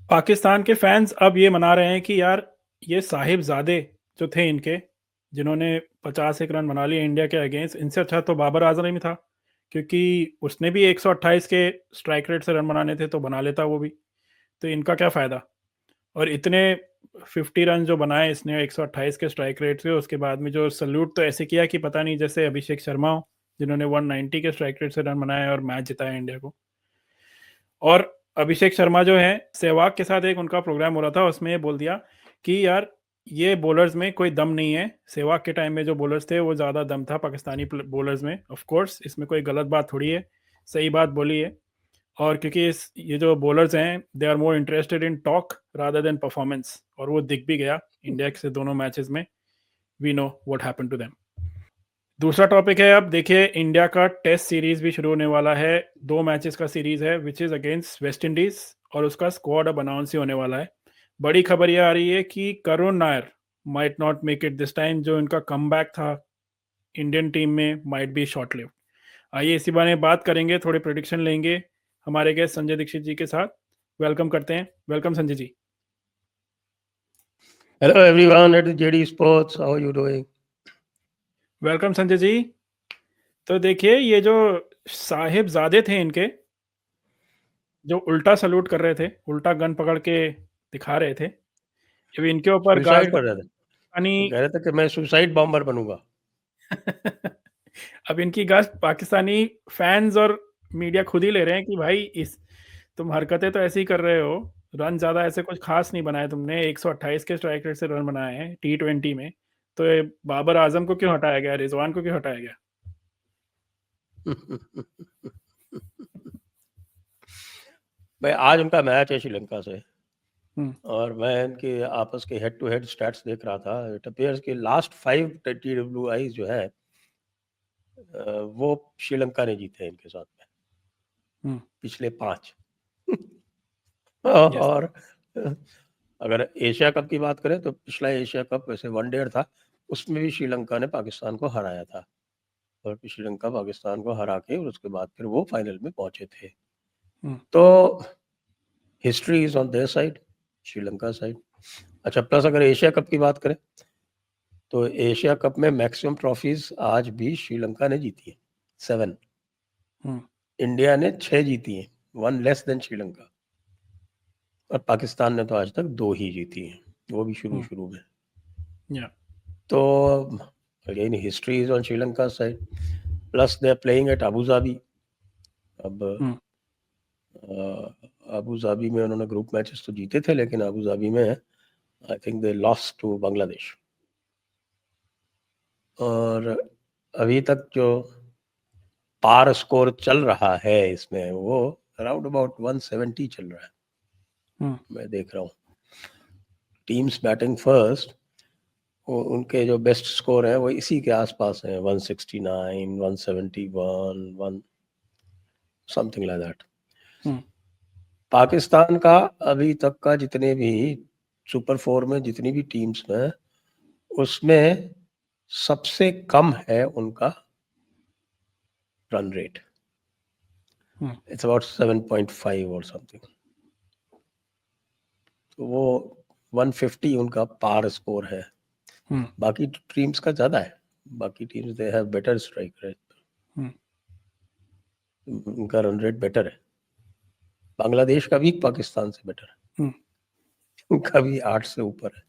पाकिस्तान के फैंस अब ये मना रहे हैं कि यार ये साहिबजादे जो थे इनके, जिन्होंने 51 रन बना लिए इंडिया के अगेंस्ट, इनसे अच्छा तो बाबर आजम ही था, क्योंकि उसने भी 128 के स्ट्राइक रेट से रन बनाने थे तो बना लेता वो भी। तो इनका क्या फ़ायदा? और इतने 50 रन जो बनाए इसने 128 के स्ट्राइक रेट से, उसके बाद में जो सल्यूट तो ऐसे किया कि पता नहीं, जैसे अभिषेक शर्मा हो, जिन्होंने 190 के स्ट्राइक रेट से रन बनाए और मैच जिताया इंडिया को। और अभिषेक शर्मा जो हैं, सहवाग के साथ एक उनका प्रोग्राम हो रहा था, उसमें ये बोल दिया कि यार ये बॉलर्स में कोई दम नहीं है। सहवाग के टाइम में जो बॉलर्स थे वो ज़्यादा दम था पाकिस्तानी बॉलर्स में। ऑफ कोर्स इसमें कोई गलत बात थोड़ी है, सही बात बोली है। और क्योंकि ये जो बॉलर्स हैं, they are more interested in talk rather than performance, और वो दिख भी गया इंडिया से दोनों मैचेस में। We know what happened to them. दूसरा टॉपिक है, अब देखिए इंडिया का टेस्ट सीरीज भी शुरू होने वाला है। 2 मैचेस का सीरीज है which is against West Indies, और उसका स्क्वाड अब अनाउंस ही होने वाला है। बड़ी खबर ये आ रही है कि Karun Nayar might not make it this time. जो इनका कमबैक था इंडियन टीम में माइट बी शॉर्ट लिव्ड। आइए इसी बारे में बात करेंगे, थोड़े प्रेडिक्शन लेंगे हमारे गेस्ट संजय दीक्षित जी के साथ। वेलकम करते हैं। Welcome Sanjay ji. Hello everyone at the JD Sports. How are you doing? Welcome Sanjay ji. तो देखिए ये जो साहिबजादे थे इनके, जो उल्टा सल्यूट कर रहे थे, उल्टा गन पकड़ के दिखा रहे थे, अब इनके ऊपर सुसाइड गाज कर रहे थे, पानी। तो कह रहे थे कि मैं सुसाइड बॉम्बर बनूंगा। अब इनकी गाज पाकिस्तानी फैंस और मीडिया खुद ही ले रहे हैं कि भाई इस तुम हरकतें तो ऐसी ही कर रहे हो, रन ज़्यादा ऐसे कुछ खास नहीं बनाए तुमने, 128 के स्ट्राइक रेट से रन बनाए हैं T20 में। तो ये बाबर आजम को क्यों हटाया गया, रिजवान को क्यों हटाया गया? भाई आज उनका मैच है श्रीलंका से, हम्म, और मैं इनके आपस के हेड टू हेड स्टैट्स देख रहा था। इट अपियर्स कि लास्ट 5 TWI जो है वो श्रीलंका ने जीते हैं इनके साथ में, हम्म, पिछले 5। यस, और अगर एशिया कप की बात करें तो पिछला एशिया कप वैसे वनडे था, उसमें भी श्रीलंका ने पाकिस्तान को हराया था, और फिर श्रीलंका पाकिस्तान को हरा के और उसके बाद फिर वो फाइनल में पहुंचे थे। हम्म, तो history is on their side, Sri Lanka side. अच्छा, प्लस अगर एशिया कप की बात करें तो एशिया कप में मैक्सिमम ट्रॉफीज आज भी श्रीलंका ने जीती है, 7। हम्म, इंडिया ने 6 जीती है, 1 लेस देन श्रीलंका। और पाकिस्तान ने तो आज तक 2 ही जीती है, वो भी शुरू शुरू में। या, तो again history is on Sri Lanka side, plus they are playing at Abu Dhabi. अब अबू धाबी में उन्होंने ग्रुप मैचेस तो जीते थे, लेकिन अबू धाबी में I think they lost to Bangladesh. और अभी तक जो पार स्कोर चल रहा है इसमें वो अराउंड अबाउट 170 चल रहा है, मैं देख रहा हूँ। टीम्स बैटिंग फर्स्ट, उनके जो बेस्ट स्कोर है वो इसी के आसपास है, 169, 171, 1 समथिंग लाइक दैट। पाकिस्तान का अभी तक का जितने भी सुपर 4 में जितनी भी टीम्स में, उसमें सबसे कम है उनका रन रेट। इट्स अबाउट 7.5 और समथिंग। तो वो 150 उनका पार स्कोर है। बाकी टीम्स का ज्यादा है, बाकी teams they have better strike rate, उनका रन रेट बेटर है। बांग्लादेश का भी पाकिस्तान से बेटर है, उनका भी 8 से ऊपर है।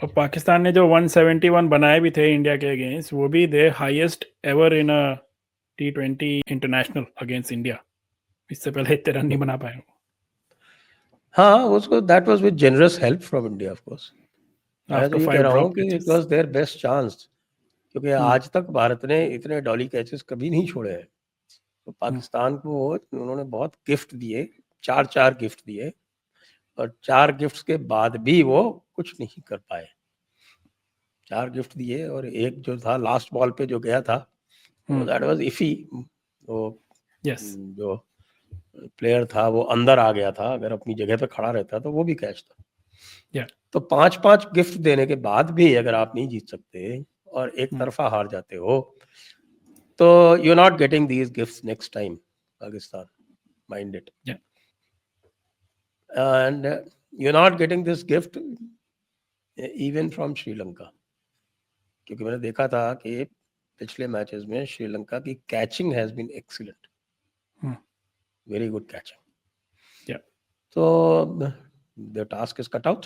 और पाकिस्तान ने जो 171 बनाए भी थे इंडिया के अगेंस्ट, वो भी the highest ever in a T20 international against India. इससे पहले इतने रन नहीं बना पाए वो। हाँ, उसको that was with generous help from India of course. मैं तो आफ्टर ये कह 5 रहा हूँ ड्रॉप कि it matches. Was their best chance, क्योंकि आज तक भारत ने इतने डॉली कैचेस कभी नहीं छोड़े हैं। तो पाकिस्तान को उन्होंने बहुत गिफ्ट दिए, 4 गिफ्ट दिए, और 4 गिफ्ट्स के बाद भी वो कुछ नहीं कर पाए। 4 गिफ्ट दिए और एक जो था लास्ट बॉल पे जो गया था, दैट वाज इफी। वो यस, जो प्लेयर था वो अंदर आ गया था, अगर अपनी जगह पे खड़ा रहता तो वो भी कैच था। या, तो 5 गिफ्ट देने के बाद भी अगर आप नहीं जीत सकते और एक तरफा हार जाते हो, तो you are not getting these gifts next time, Pakistan, mind it. Yeah, and you are not getting this gift even from Sri Lanka, क्योंकि मैंने देखा था कि पिछले मैचेस में श्रीलंका की catching has been excellent, very good catching. So the task is cut out.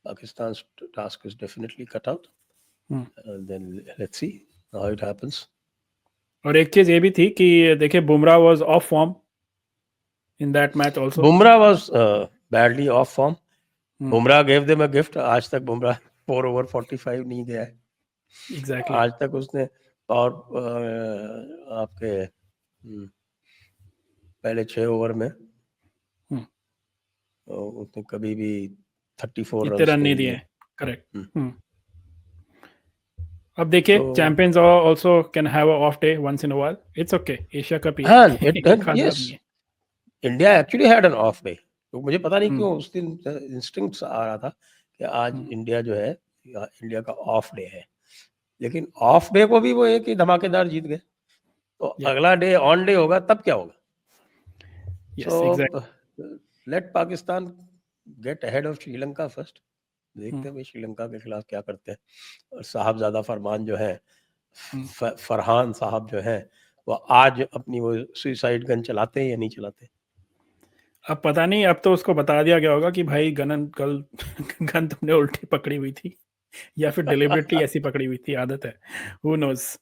Pakistan's task is definitely cut out. Then let's see how it happens. और एक चीज ये भी थी कि देखिए Bumrah was of form in that match also. Bumrah was badly off form. Bumrah gave them a gift. आज तक बुमराह 4 over 45 नहीं गया है. Exactly. आज तक उसने और आपके पहले 6 ओवर में उसने कभी भी 34 रन नहीं दिए. करेक्ट. अब देखिए champions also can have a off day once in a while. It's okay. Asia cup yes, India actually had an off day. तो मुझे पता नहीं क्यों उस दिन इंस्टिंक्ट आ रहा था कि आज इंडिया जो है, इंडिया का ऑफ डे है, लेकिन ऑफ डे को भी वो एक ही धमाकेदार जीत गए. तो अगला डे ऑन डे होगा तब क्या होगा? So let Pakistan get ahead of Sri Lanka first. देखते हैं श्रीलंका के खिलाफ क्या करते हैं. और साहबजादा फरमान जो है, फरहान साहब जो है, वो आज अपनी वो सुसाइड गन चलाते हैं या नहीं चलाते? अब पता नहीं. अब तो उसको बता दिया गया होगा कि भाई गन तुमने उल्टी पकड़ी हुई थी या फिर डिलिबरेटली ऐसी पकड़ी हुई थी. आदत है. Who knows.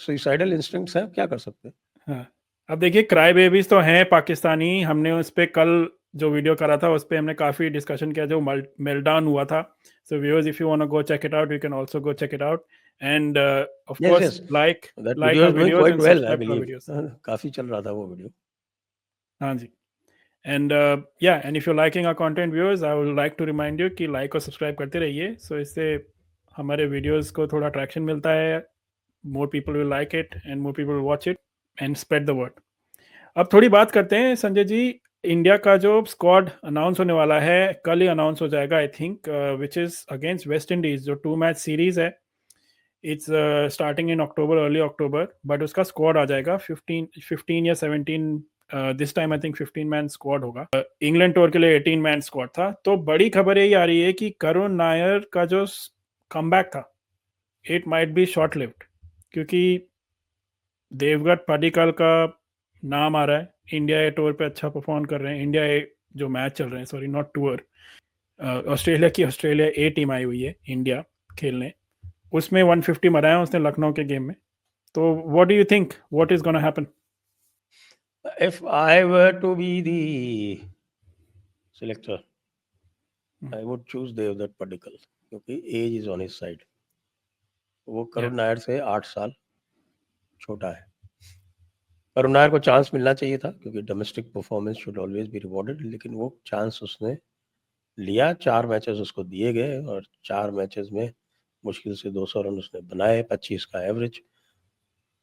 सुसाइडल इंस्टिंक्ट्स है, क्या कर सकते हैं. हाँ. अब देखिए क्राई बेबीज तो हैं पाकिस्तानी. हमने उस पे कल जो वीडियो करा था उस पे हमने काफी डिस्कशन किया जो मेल्टडाउन हुआ था. So viewers, if you want to go check it out, you can also go check it out. And of course like our videos and subscribe to videos. काफी चल रहा था वो वीडियो. हाँ जी. एंड yeah, and if you're liking our content, viewers, I would like to remind you कि like और सब्सक्राइब करते रहिए. सो इससे हमारे वीडियोस को थोड़ा ट्रैक्शन मिलता है. More people will like it and more people will watch it and spread the word. अब थोड़ी बात करते हैं संजय जी. इंडिया का जो स्क्वाड अनाउंस होने वाला है कल ही अनाउंस हो जाएगा I think, which is against West Indies. जो 2 मैच सीरीज है, it's starting in October, early October. But उसका स्क्वाड आ जाएगा 15 या 17. This time I think 15 man squad होगा. इंग्लैंड टूर के लिए 18 मैन स्क्वाड था. तो बड़ी खबर यही आ रही है कि करुण नायर का जो कमबैक था, it might be short lived, क्योंकि देवगढ़ पडिक्कल का नाम आ रहा है. इंडिया ए टूर पे अच्छा परफॉर्म कर रहे हैं. इंडिया ए जो मैच चल रहे हैं, sorry not tour, Australia A team आई हुई है इंडिया खेलने. उसमें 150 मराया उसने लखनऊ के गेम में. तो what do you think, what is gonna happen? If I were to be the selector, I would choose Devdutt Padikkal, क्योंकि edge is on his side. वो करुण नायर से 8 साल छोटा है. करुण नायर को चांस मिलना चाहिए था, क्योंकि domestic performance should always be rewarded. लेकिन वो चांस उसने लिया. 4 मैचेस उसको दिए गए और 4 मैचेस में मुश्किल से 200 रन उसने बनाए, 25 का एवरेज.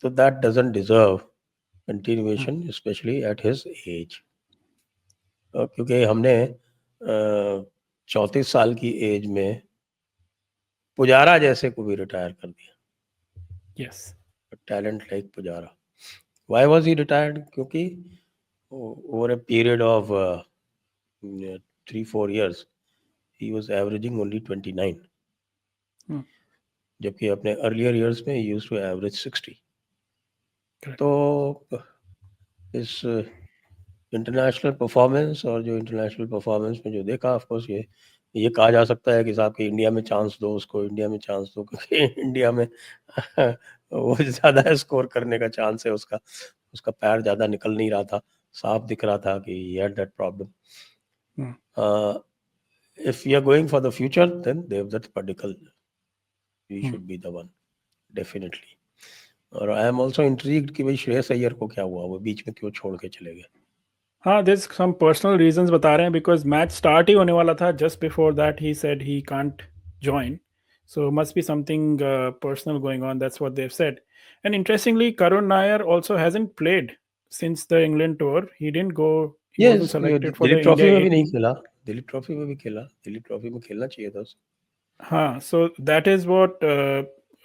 तो that doesn't deserve continuation, specially at his age. क्योंकि हमने 34 साल की एज में पुजारा जैसे को भी रिटायर कर दिया. Yes, talent like Pujara. Why was he retired? क्योंकि over a period of 3-4 years he was averaging only 29, जबकि अपने अर्लियर ईयर्स में he used to average 60. तो इस इंटरनेशनल परफॉर्मेंस और जो इंटरनेशनल परफॉर्मेंस में जो देखा, ऑफ कोर्स ये कहा जा सकता है कि साहब कि इंडिया में चांस दो उसको, इंडिया में चांस दो, क्योंकि इंडिया में वो ज़्यादा स्कोर करने का चांस है. उसका पैर ज़्यादा निकल नहीं रहा था. साफ दिख रहा था कि he had that problem. If we are going for the future, then Devdutt Padikkal, he should be the one, definitely. और आई एम ऑल्सो इंट्रीग्ड कि भाई श्रेयस अय्यर को क्या हुआ, वो बीच में क्यों छोड़ के चले गए. हाँ, there's some personal reasons बता रहे हैं, because मैच स्टार्ट ही होने वाला था. just before that he said he can't join, so must be something personal going on. That's what they've said. And interestingly, Karun Nair also hasn't played since the England tour. He didn't go. He wasn't selected for the Dilip trophy India में भी A नहीं team. खेला. Dilip trophy में भी खेला. Dilip trophy में खेलना चाहिए था उसे. हाँ, so that is what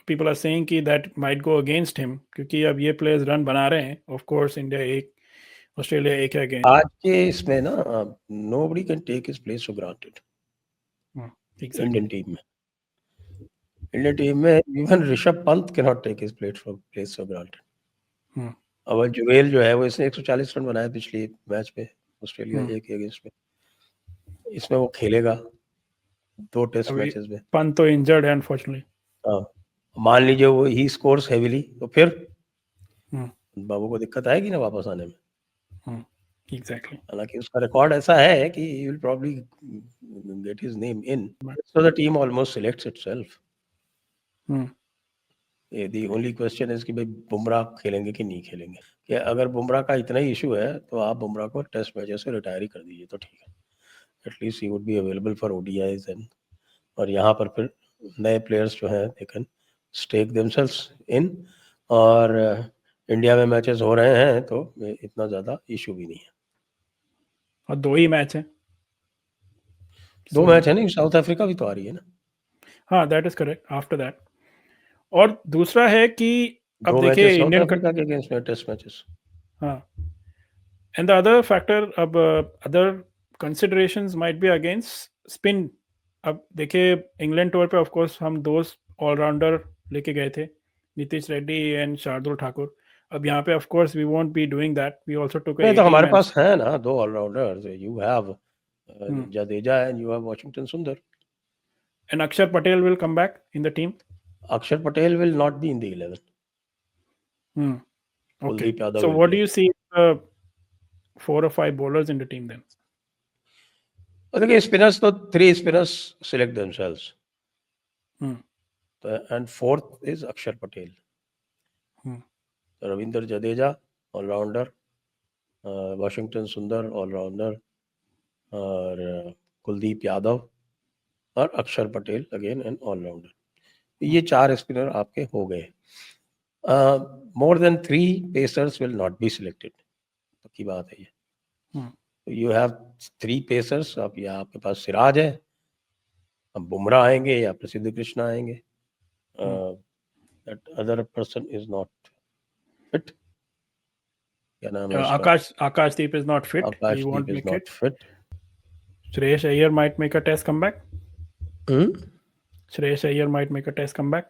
people are saying कि that might go against him, क्योंकि अब ये players रन बना रहे हैं. Of course, India एक ऑस्ट्रेलिया एक है अगेन। आज के इसमें ना nobody can take his place for granted Indian team में even Rishabh Pant can not take his place for granted. अब जुवेल जो है वो इसने 140 रन बनाए पिछले मैच में ऑस्ट्रेलिया ए के अगेंस्ट में, इसमें वो खेलेगा 2 टेस्ट मैचेस में। पंत तो इंजर्ड है अनफॉर्चुनेटली। मान लीजिए वो ही स्कोर्स हेवीली तो फिर बाबू को दिक्कत आएगी ना वापस आने में। एग्जैक्टली। हालांकि उसका रिकॉर्ड ऐसा है कि he will probably get his name in, so the team almost selects itself. The only question is कि भाई बुमराह खेलेंगे कि नहीं खेलेंगे। कि अगर बुमराह का इतना ही इशू है तो आप बुमराह को टेस्ट मैचेस से रिटायर ही कर दीजिए तो ठीक है, at least he would be available for ODIs and, और यहाँ पर फिर नए प्लेयर्स जो हैं they can stake themselves in, और इंडिया में मैचेस हो रहे हैं तो इतना ज़्यादा इशू भी नहीं है। और 2 ही मैच हैं, 2 मैच है नहीं, साउथ अफ्रीका भी तो आ रही है ना। हाँ that is correct after that. और दूसरा है कि अब देखिए इंडियन अफ्रीका के अगेंस्ट में टेस्ट मैचेस। हाँ, एंड द अदर फैक्टर, अब other considerations might be against spin. अब देखिए इंग्लैंड टूर पे ऑफ कोर्स हम 2 ऑलराउंडर लेके गए थे, नीतीश रेड्डी एंड शार्दुल ठाकुर। अब यहाँ पे of course we won't be doing that, we also took नहीं तो हमारे पास है ना 2 allrounders, you have Jadeja and you have Washington सुंदर, एंड अक्षर Patel will come back in the team. Akshar Patel will not be in the 11. Okay. So what do you see 4 or 5 bowlers in the team then? देखिए spinners तो 3 spinners select themselves. And 4th is Akshar Patel. Ravindra Jadeja allrounder, Washington Sundar allrounder, और कुलदीप यादव और अक्षर Patel again an allrounder. ये 4 spinner आपके हो गए। More than 3 pacers will not be selected, पक्की बात है ये। यू हैव 3 पेसर्स, अब या आपके पास सिराज है, अब बुमराह आएंगे या प्रसिद्ध कृष्णा आएंगे, that other person is not fit. क्या नाम है उसका? Akashdeep is not fit, he won't make it. Shreyas Iyer might make a test comeback. Shreyas Iyer might make a test comeback.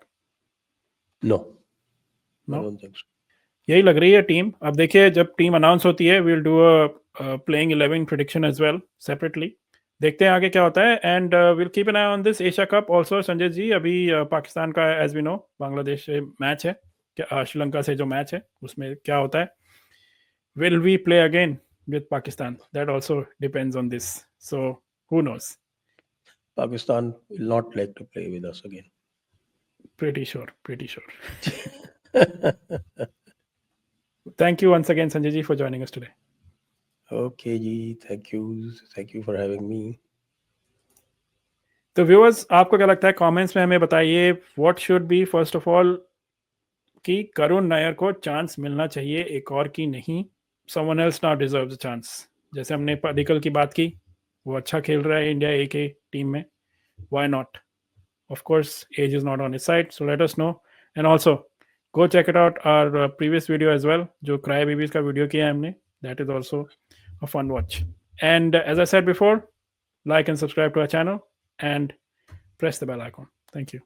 No. I don't think so. यही लग रही है टीम। अब देखिए जब टीम अनाउंस होती है we'll do a playing 11 prediction as well separately. देखते हैं आगे क्या होता है, and we'll keep an eye on this Asia Cup also। Sanjay ji अभी पाकिस्तान का as we know बांग्लादेश से मैच है, श्रीलंका से जो मैच है उसमें क्या होता है, will we play again with Pakistan? That also depends on this, so who knows. Pakistan will not like to play with us again. Pretty sure. Thank you once again, Sanjay ji, for joining us today. Okay ji, thank you for having me. तो viewers आपको क्या लगता है comments में हमें बताइए, what should be first of all कि करुण नायर को चांस मिलना चाहिए एक और की नहीं, someone else now deserves a chance. जैसे हमने पडिक्कल की बात की, वो अच्छा खेल रहा है इंडिया ए के टीम में, why not? Of course age is not on his side, so let us know, and also go check it out our previous video as well जो cry babies का वीडियो किया है हमने, that is also a fun watch। and as I said before, like and subscribe to our channel and press the bell icon. Thank you।